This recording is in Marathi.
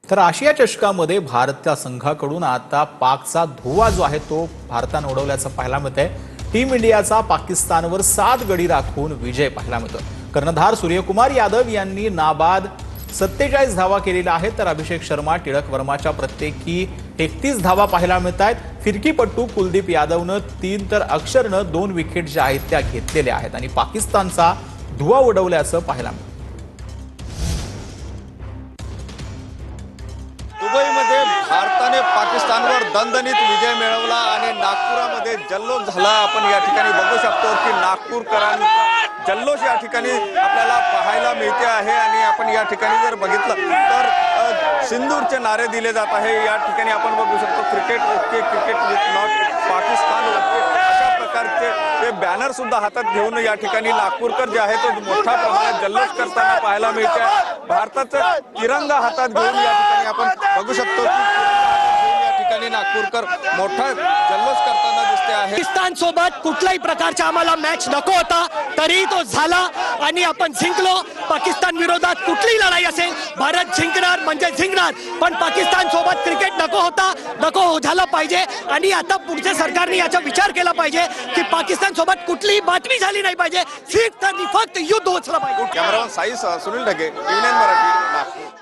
तर आशिया चषकामध्ये भारतीय संघाकडून आता पाकचा धुव्वा जो आहे तो भारताने उडवल्याचं पाहायला मिळतंय। टीम इंडियाचा पाकिस्तानवर 7 गडी राखून विजय पाहायला मिळतो। कर्णधार सूर्यकुमार यादव यांनी नाबाद 47 धावा केलेल्या आहेत, तर अभिषेक शर्मा, टिळक वर्माच्या प्रत्येकी 31 धावा पाहायला मिळतात। फिरकीपटू कुलदीप यादवनं 3 तर अक्षरनं 2 विकेट ज्या आहेत त्या घेतलेल्या आहेत आणि पाकिस्तानचा धुव्वा उडवल्याचं पाहायला मिळतं। दुबईमध्ये भारताने पाकिस्तानवर दणदणीत विजय मिळवला आणि नागपुरामध्ये जल्लोष झाला। आपण या ठिकाणी बघू शकतो की नागपूरकरांचा जल्लोष या ठिकाणी आपल्याला पाहायला मिळते आहे आणि आपण या ठिकाणी जर बघितलं तर सिंदूरचे नारे दिले जात आहे। या ठिकाणी आपण बघू शकतो cricket okay, cricket with not Pakistan okay, अशा प्रकारचे ते बॅनर सुद्धा हातात घेऊन या ठिकाणी नागपूरकर जे आहेत ते मोठ्या प्रमाणात जल्लोष करताना पाहायला मिळते। भारताचा तिरंगा हातात घेऊन या ठिकाणी आपण बघू शकतो की या ठिकाणी नागपूरकर मोठा जल्लोष करताना दिसते आहे। पाकिस्तान सोबत कुठल्याही प्रकारचा आम्हाला मॅच नको होता, तरी तो झाला आणि आपण जिंकलो। पाकिस्तान विरोधात कुठलीही लढाई असेल भारत जिंकणार म्हणजे जिंकणार, पण पाकिस्तान सोबत क्रिकेट नको होता, नको झाला पाहिजे आणि आता पुढच्या सरकारने याचा विचार केला पाहिजे की पाकिस्तान सोबत कुठलीही बातमी झाली नाही पाहिजे, सिर्फ आणि फक्त युद्ध होत पाहिजे। Cameraman Sai Sunil Dhage, TV 9 Marathi, Nagpur.